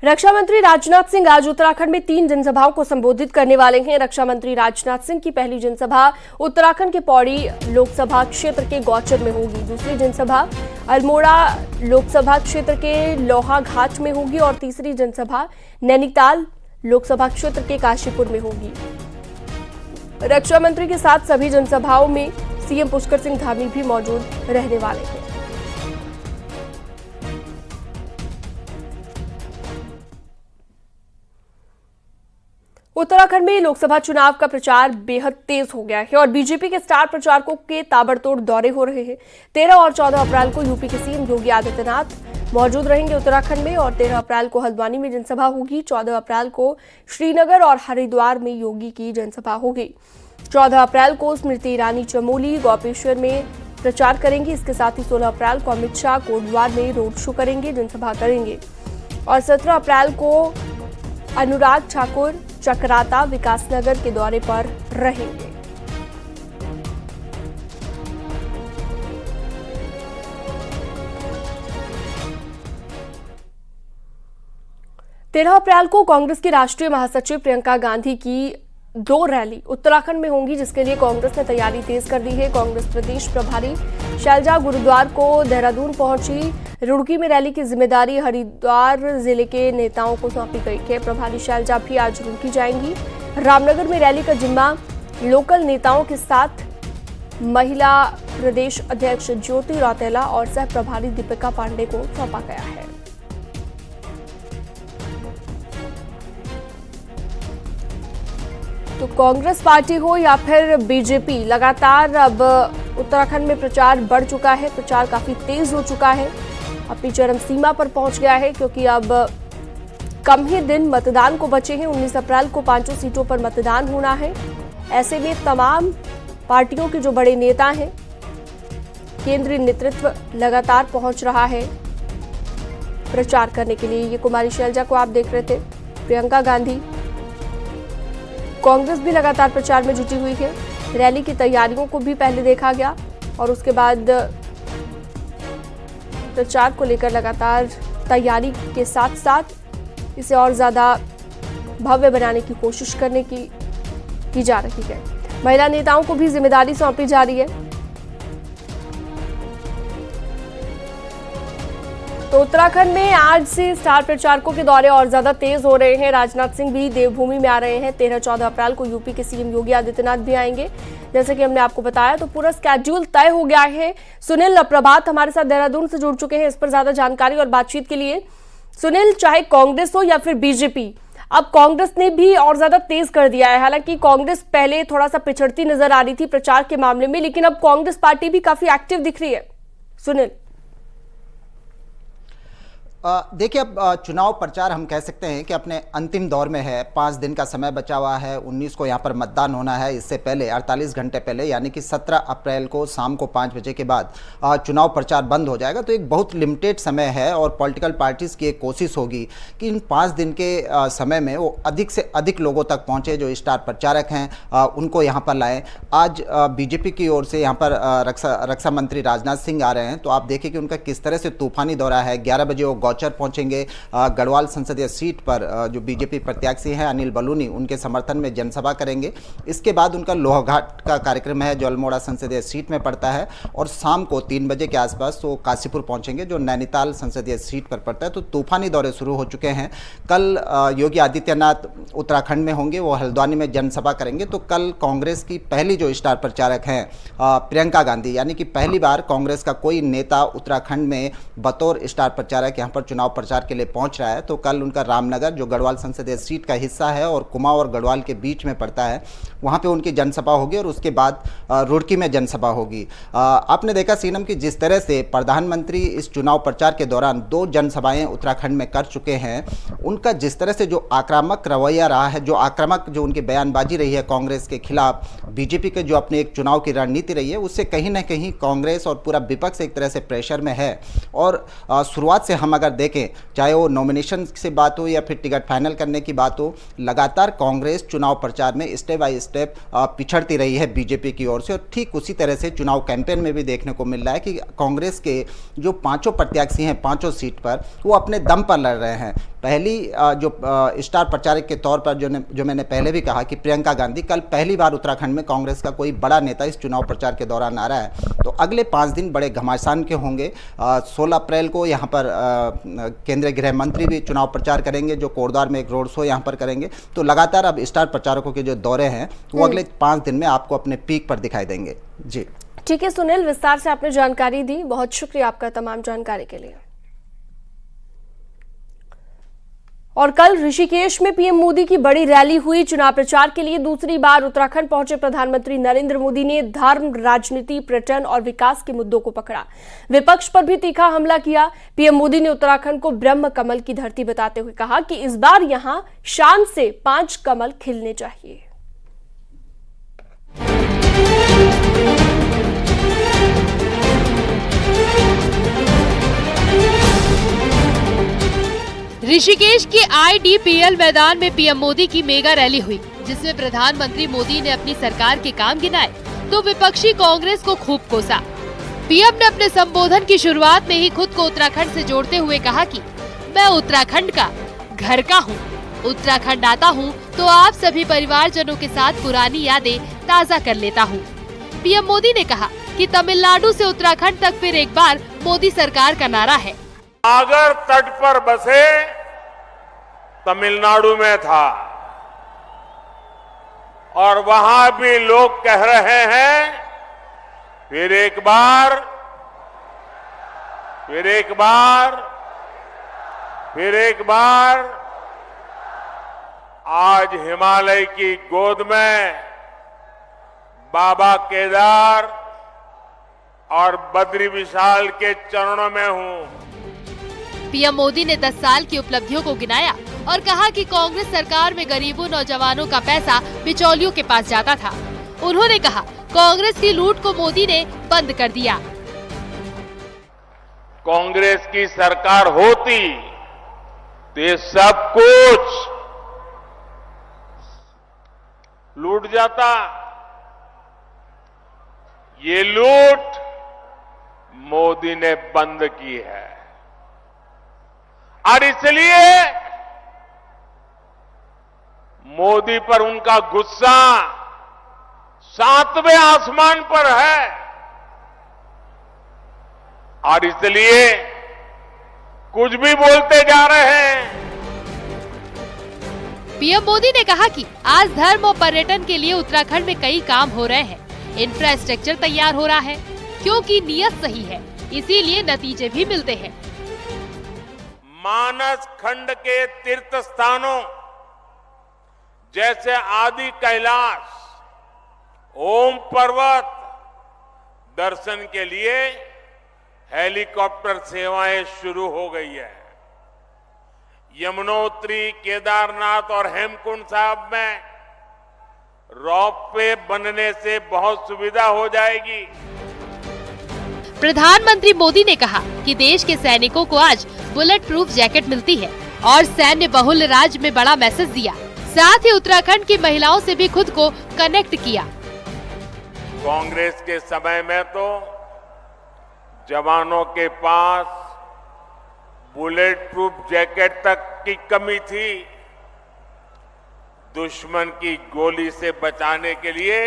रक्षा मंत्री राजनाथ सिंह आज उत्तराखंड में 3 जनसभाओं को संबोधित करने वाले हैं। रक्षा मंत्री राजनाथ सिंह की पहली जनसभा उत्तराखंड के पौड़ी लोकसभा क्षेत्र के गौचर में होगी। दूसरी जनसभा अल्मोड़ा लोकसभा क्षेत्र के लोहाघाट में होगी और तीसरी जनसभा नैनीताल लोकसभा क्षेत्र के काशीपुर में होगी। रक्षा मंत्री के साथ सभी जनसभाओं में सीएम पुष्कर सिंह धामी भी मौजूद रहने वाले हैं। उत्तराखंड में लोकसभा चुनाव का प्रचार बेहद तेज हो गया है और बीजेपी के स्टार प्रचारकों के ताबड़तोड़ दौरे हो रहे हैं। 13 और 14 अप्रैल को यूपी के सीएम योगी आदित्यनाथ मौजूद रहेंगे उत्तराखंड में और 13 अप्रैल को हल्द्वानी में जनसभा होगी। 14 अप्रैल को श्रीनगर और हरिद्वार में योगी की जनसभा होगी। 14 अप्रैल को स्मृति ईरानी चमोली गोपेश्वर में प्रचार करेंगी। इसके साथ ही 16 अप्रैल को अमित शाह कोटद्वार में रोड शो करेंगे, जनसभा करेंगे और 17 अप्रैल को अनुराग ठाकुर चक्राता विकासनगर के दौरे पर रहेंगे। तेरह अप्रैल को कांग्रेस की राष्ट्रीय महासचिव प्रियंका गांधी की 2 रैली उत्तराखंड में होंगी, जिसके लिए कांग्रेस ने तैयारी तेज कर दी है। कांग्रेस प्रदेश प्रभारी शैलजा गुरुद्वार को देहरादून पहुंची। रुड़की में रैली की जिम्मेदारी हरिद्वार जिले के नेताओं को सौंपी गई है। प्रभारी शैलजा भी आज रुड़की जाएंगी। रामनगर में रैली का जिम्मा लोकल नेताओं के साथ महिला प्रदेश अध्यक्ष ज्योति रौतेला और सह प्रभारी दीपिका पांडे को सौंपा गया है। तो कांग्रेस पार्टी हो या फिर बीजेपी, लगातार अब उत्तराखंड में प्रचार बढ़ चुका है। प्रचार काफी तेज हो चुका है, अपनी चरम सीमा पर पहुंच गया है, क्योंकि अब कम ही दिन मतदान को बचे हैं। 19 अप्रैल को 5 सीटों पर मतदान होना है। ऐसे में तमाम पार्टियों के जो बड़े नेता हैं, केंद्रीय नेतृत्व लगातार पहुंच रहा है प्रचार करने के लिए। ये कुमारी शैलजा को आप देख रहे थे, प्रियंका गांधी। कांग्रेस भी लगातार प्रचार में जुटी हुई है। रैली की तैयारियों को भी पहले देखा गया और उसके बाद प्रचार को लेकर लगातार तैयारी के साथ साथ इसे और ज्यादा भव्य बनाने की कोशिश करने की जा रही है। महिला नेताओं को भी जिम्मेदारी सौंपी जा रही है। तो उत्तराखंड में आज से स्टार प्रचारकों के दौरे और ज्यादा तेज हो रहे हैं। राजनाथ सिंह भी देवभूमि में आ रहे हैं। 13-14 अप्रैल को यूपी के सीएम योगी आदित्यनाथ भी आएंगे, जैसे कि हमने आपको बताया। तो पूरा स्केड्यूल तय हो गया है। सुनील प्रभात हमारे साथ देहरादून से जुड़ चुके हैं इस पर ज्यादा जानकारी और बातचीत के लिए। सुनील, चाहे कांग्रेस हो या फिर बीजेपी, अब कांग्रेस ने भी और ज्यादा तेज कर दिया है। हालांकि कांग्रेस पहले थोड़ा सा पिछड़ती नजर आ रही थी प्रचार के मामले में, लेकिन अब कांग्रेस पार्टी भी काफी एक्टिव दिख रही है। सुनील, देखिए, अब चुनाव प्रचार हम कह सकते हैं कि अपने अंतिम दौर में है। 5 दिन का समय बचा हुआ है। 19 को यहाँ पर मतदान होना है। इससे पहले 48 घंटे पहले यानी कि 17 अप्रैल को शाम को 5 बजे के बाद चुनाव प्रचार बंद हो जाएगा। तो एक बहुत लिमिटेड समय है और पॉलिटिकल पार्टीज़ की एक कोशिश होगी कि इन 5 दिन के समय में वो अधिक से अधिक लोगों तक पहुँचे। जो स्टार प्रचारक हैं उनको यहाँ पर लाएँ। आज बीजेपी की ओर से यहाँ पर रक्षा मंत्री राजनाथ सिंह आ रहे हैं। तो आप देखिए कि उनका किस तरह से तूफानी दौरा है। 11 बजे वो गौचर पहुंचेंगे। गढ़वाल संसदीय सीट पर जो बीजेपी प्रत्याशी हैं अनिल बलूनी, उनके समर्थन में जनसभा करेंगे। इसके बाद उनका लोहाघाट का कार्यक्रम है, जो अल्मोड़ा संसदीय सीट में पड़ता है, और शाम को 3 बजे के आसपास वो काशीपुर पहुंचेंगे, जो नैनीताल संसदीय सीट पर पड़ता है। तो तूफानी दौरे शुरू हो चुके हैं। कल योगी आदित्यनाथ उत्तराखंड में होंगे, वो हल्द्वानी में जनसभा करेंगे। तो कल कांग्रेस की पहली जो स्टार प्रचारक हैं प्रियंका गांधी, यानी कि पहली बार कांग्रेस का कोई नेता उत्तराखंड में बतौर स्टार प्रचारक यहाँ पर चुनाव प्रचार के लिए पहुंच रहा है। तो कल उनका रामनगर, जो गढ़वाल संसदीय सीट का हिस्सा है और कुमाऊं और गढ़वाल के बीच में पड़ता है, वहां पे उनकी जनसभा होगी और उसके बाद रुड़की में जनसभा होगी। आपने देखा सीनम कि जिस तरह से प्रधानमंत्री इस चुनाव प्रचार के दौरान 2 जनसभाएं उत्तराखंड में कर चुके हैं, उनका जिस तरह से जो आक्रामक रवैया रहा है, जो उनकी बयानबाजी रही है कांग्रेस के खिलाफ, बीजेपी के जो अपने एक चुनाव की रणनीति रही है, उससे कहीं ना कहीं कांग्रेस और पूरा विपक्ष एक तरह से प्रेशर में है। और शुरुआत से हम अगर अगर देखें, चाहे वो नॉमिनेशन से बात हो या फिर टिकट फाइनल करने की बात हो, लगातार कांग्रेस चुनाव प्रचार में स्टेप बाय स्टेप पिछड़ती रही है बीजेपी की ओर से। और ठीक उसी तरह से चुनाव कैंपेन में भी देखने को मिल रहा है कि कांग्रेस के जो 5 प्रत्याशी हैं 5 सीट पर, वो अपने दम पर लड़ रहे हैं। पहली जो स्टार प्रचारक के तौर पर जो मैंने पहले भी कहा कि प्रियंका गांधी, कल पहली बार उत्तराखंड में कांग्रेस का कोई बड़ा नेता इस चुनाव प्रचार के दौरान आ रहा है। तो अगले 5 दिन बड़े घमासान के होंगे। 16 अप्रैल को यहाँ पर केंद्रीय गृह मंत्री भी चुनाव प्रचार करेंगे, जो कोटद्वार में एक रोड शो यहाँ पर करेंगे। तो लगातार अब स्टार प्रचारकों के जो दौरे हैं वो अगले 5 दिन में आपको अपने पीक पर दिखाई देंगे। जी ठीक है सुनील, विस्तार से आपने जानकारी दी, बहुत शुक्रिया आपका तमाम जानकारी के लिए। और कल ऋषिकेश में पीएम मोदी की बड़ी रैली हुई। चुनाव प्रचार के लिए दूसरी बार उत्तराखंड पहुंचे प्रधानमंत्री नरेंद्र मोदी ने धर्म, राजनीति, पर्यटन और विकास के मुद्दों को पकड़ा। विपक्ष पर भी तीखा हमला किया। पीएम मोदी ने उत्तराखंड को ब्रह्म कमल की धरती बताते हुए कहा कि इस बार यहां शान से 5 कमल खिलने चाहिए। ऋषिकेश के IDPL मैदान में पीएम मोदी की मेगा रैली हुई, जिसमें प्रधानमंत्री मोदी ने अपनी सरकार के काम गिनाए तो विपक्षी कांग्रेस को खूब कोसा। पीएम ने अपने संबोधन की शुरुआत में ही खुद को उत्तराखंड से जोड़ते हुए कहा कि मैं उत्तराखंड का घर का हूँ। उत्तराखंड आता हूँ तो आप सभी परिवारजनों के साथ पुरानी यादें ताज़ा कर लेता हूँ। पीएम मोदी ने कहा कि तमिलनाडु से उत्तराखंड तक फिर एक बार मोदी सरकार का नारा है। सागर तट पर बसे तमिलनाडु में था और वहां भी लोग कह रहे हैं फिर एक बार, फिर एक बार, फिर एक बार। आज हिमालय की गोद में बाबा केदार और बद्री विशाल के चरणों में हूं। पीएम मोदी ने 10 साल की उपलब्धियों को गिनाया और कहा कि कांग्रेस सरकार में गरीबों, नौजवानों का पैसा बिचौलियों के पास जाता था। उन्होंने कहा कांग्रेस की लूट को मोदी ने बंद कर दिया। कांग्रेस की सरकार होती तो ये सब कुछ लूट जाता। ये लूट मोदी ने बंद की है और इसलिए मोदी पर उनका गुस्सा 7वें आसमान पर है और इसलिए कुछ भी बोलते जा रहे हैं। पीएम मोदी ने कहा कि आज धर्म और पर्यटन के लिए उत्तराखंड में कई काम हो रहे हैं। इंफ्रास्ट्रक्चर तैयार हो रहा है क्योंकि नीयत सही है, इसीलिए नतीजे भी मिलते हैं। मानस खंड के तीर्थ स्थानों जैसे आदि कैलाश, ओम पर्वत दर्शन के लिए हेलीकॉप्टर सेवाएं शुरू हो गई है। यमुनोत्री, केदारनाथ और हेमकुंड साहब में रोपवे बनने से बहुत सुविधा हो जाएगी। प्रधानमंत्री मोदी ने कहा कि देश के सैनिकों को आज बुलेट प्रूफ जैकेट मिलती है और सैन्य बहुल राज्य में बड़ा मैसेज दिया। साथ ही उत्तराखंड की महिलाओं से भी खुद को कनेक्ट किया। कांग्रेस के समय में तो जवानों के पास बुलेट प्रूफ जैकेट तक की कमी थी। दुश्मन की गोली से बचाने के लिए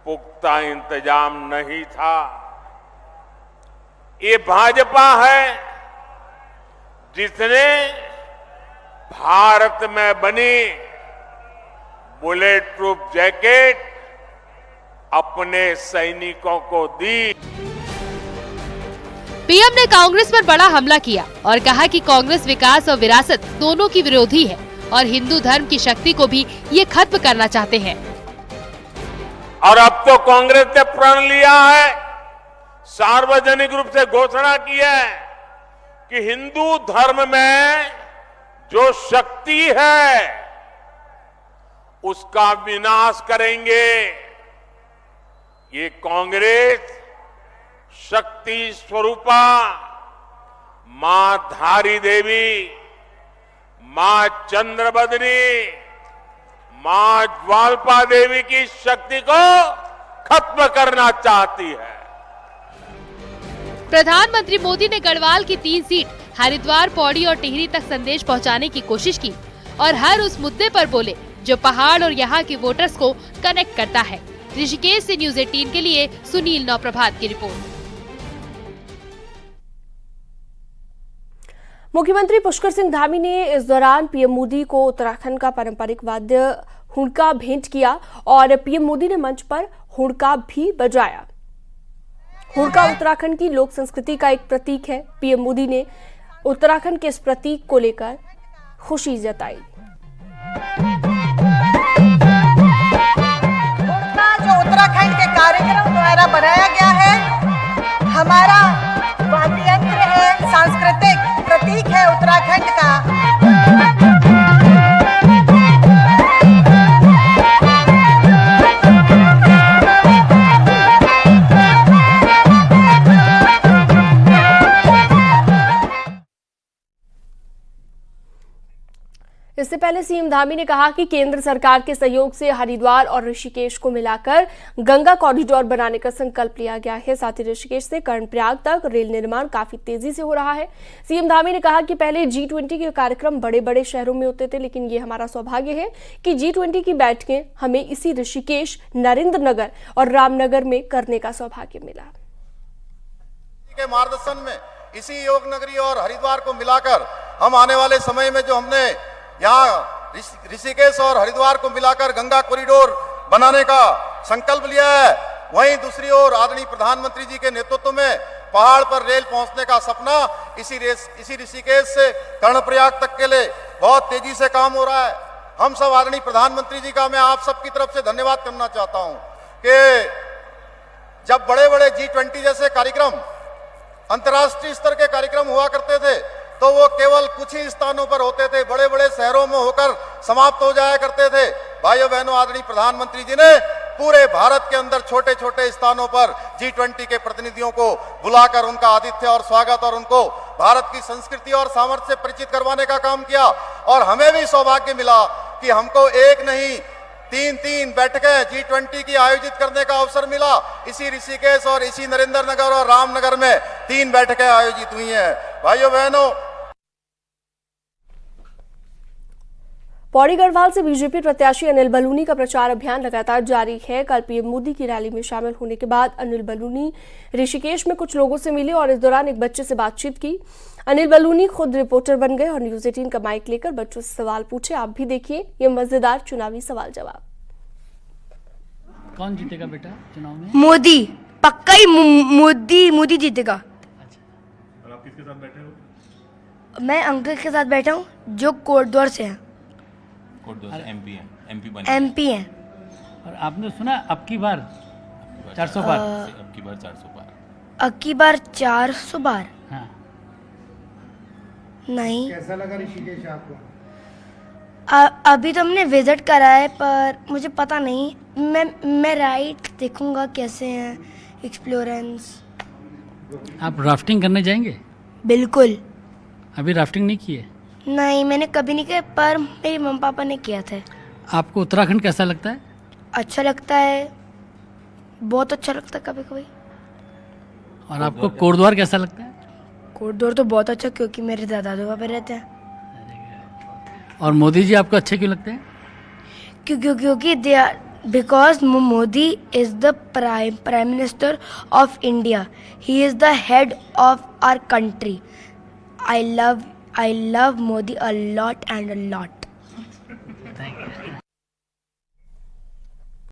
पुख्ता इंतजाम नहीं था। ये भाजपा है जिसने भारत में बनी बुलेट प्रूफ जैकेट अपने सैनिकों को दी। पीएम ने कांग्रेस पर बड़ा हमला किया और कहा कि कांग्रेस विकास और विरासत दोनों की विरोधी है और हिंदू धर्म की शक्ति को भी ये खत्म करना चाहते हैं। और अब तो कांग्रेस ने प्रण लिया है, सार्वजनिक रूप से घोषणा की है कि हिंदू धर्म में जो शक्ति है उसका विनाश करेंगे। ये कांग्रेस शक्ति स्वरूपा मां धारी देवी, मां चंद्रबदनी, मां ज्वाल्पा देवी की शक्ति को खत्म करना चाहती है। प्रधानमंत्री मोदी ने गढ़वाल की 3 सीट हरिद्वार, पौड़ी और टिहरी तक संदेश पहुंचाने की कोशिश की और हर उस मुद्दे पर बोले जो पहाड़ और यहाँ के वोटर्स को कनेक्ट करता है। ऋषिकेश से न्यूज़ 18 के लिए सुनील नौप्रभात की रिपोर्ट। मुख्यमंत्री पुष्कर सिंह धामी ने इस दौरान पीएम मोदी को उत्तराखंड का पारंपरिक वाद्य हुड़का भेंट किया और पीएम मोदी ने मंच पर हुड़का भी बजाया। हुड़का उत्तराखंड की लोक संस्कृति का एक प्रतीक है। पीएम मोदी ने उत्तराखंड के इस प्रतीक को लेकर खुशी जताई। हुड़का जो उत्तराखंड के कार्यक्रम द्वारा बनाया गया है, हमारा वाद्य यंत्र है, सांस्कृतिक प्रतीक है उत्तराखंड का। इससे पहले सीएम धामी ने कहा कि केंद्र सरकार के सहयोग से हरिद्वार और ऋषिकेश को मिलाकर गंगा कॉरिडोर बनाने का संकल्प लिया गया है। साथ ही ऋषिकेश से कर्णप्रयाग तक रेल निर्माण काफी तेजी से हो रहा है। सीएम धामी ने कहा कि पहले G20 के कार्यक्रम बड़े बड़े शहरों में होते थे, लेकिन ये हमारा सौभाग्य है कि G20 की बैठकें हमें इसी ऋषिकेश, नरेंद्र नगर और रामनगर में करने का सौभाग्य मिला। के मार्गदर्शन में इसी योग नगरी और हरिद्वार को मिलाकर हम आने वाले समय में जो हमने यहाँ ऋषिकेश और हरिद्वार को मिलाकर गंगा कॉरिडोर बनाने का संकल्प लिया है, वहीं दूसरी ओर आदरणीय प्रधानमंत्री जी के नेतृत्व में पहाड़ पर रेल पहुंचने का सपना इसी ऋषिकेश से कर्णप्रयाग तक के लिए बहुत तेजी से काम हो रहा है। हम सब आदरणीय प्रधानमंत्री जी का मैं आप सबकी तरफ से धन्यवाद करना चाहता हूं कि जब बड़े बड़े G20 जैसे कार्यक्रम, अंतर्राष्ट्रीय स्तर के कार्यक्रम हुआ करते थे तो वो केवल कुछ ही स्थानों पर होते थे, बड़े बड़े शहरों में होकर समाप्त हो जाया करते थे। भाइयों बहनों, आदरणीय प्रधानमंत्री जी ने पूरे भारत के अंदर छोटे छोटे स्थानों पर G20 के प्रतिनिधियों को बुलाकर उनका आतिथ्य और स्वागत और उनको भारत की संस्कृति और सामर्थ्य से परिचित करवाने का काम किया। और हमें भी सौभाग्य मिला कि हमको एक नहीं 3 बैठकें G20 की आयोजित करने का अवसर मिला। इसी ऋषिकेश और इसी नरेंद्र नगर और रामनगर में 3 बैठकें आयोजित हुई हैं। भाइयों बहनों, पौड़ी गढ़वाल से बीजेपी प्रत्याशी अनिल बलूनी का प्रचार अभियान लगातार जारी है। कल पीएम मोदी की रैली में शामिल होने के बाद अनिल बलूनी ऋषिकेश में कुछ लोगों से मिले और इस दौरान एक बच्चे से बातचीत की। अनिल बलूनी खुद रिपोर्टर बन गए और न्यूज़ 18 का माइक लेकर बच्चों से सवाल पूछे। आप भी देखिए ये मजेदार चुनावी सवाल जवाब। कौन जीतेगा बेटा चुनाव में? मोदी, पक्का ही मोदी जीतेगा। और आप किसके साथ बैठे हो? मैं अंकल के साथ बैठा हूँ जो कोटद्वार से हैं। एमपी हैं। और आपने सुना अब की बार 400 बार? अब की बार 400 बार? हाँ। नहीं। कैसा लगा ऋषिकेश आपको? अभी तो हमने विजिट करा है पर मुझे पता नहीं। मैं राइट देखूंगा कैसे हैं एक्सप्लोरेंस। आप राफ्टिंग करने जाएंगे? बिल्कुल। अभी राफ्टिंग नहीं की है? नहीं, मैंने कभी नहीं किया पर मेरे मम्मी पापा ने किया था। आपको उत्तराखंड कैसा लगता है? अच्छा लगता है, बहुत अच्छा लगता है कभी कभी। और आपको कोटद्वार कैसा लगता है? कोटद्वार तो बहुत अच्छा, क्योंकि मेरे दादा वहाँ पे रहते हैं। और मोदी जी आपको अच्छे क्यों लगते हैं? क्योंकि they are because Modi is the prime minister of India. He is the head of our country. I love Modi a lot and a lot. Thank you.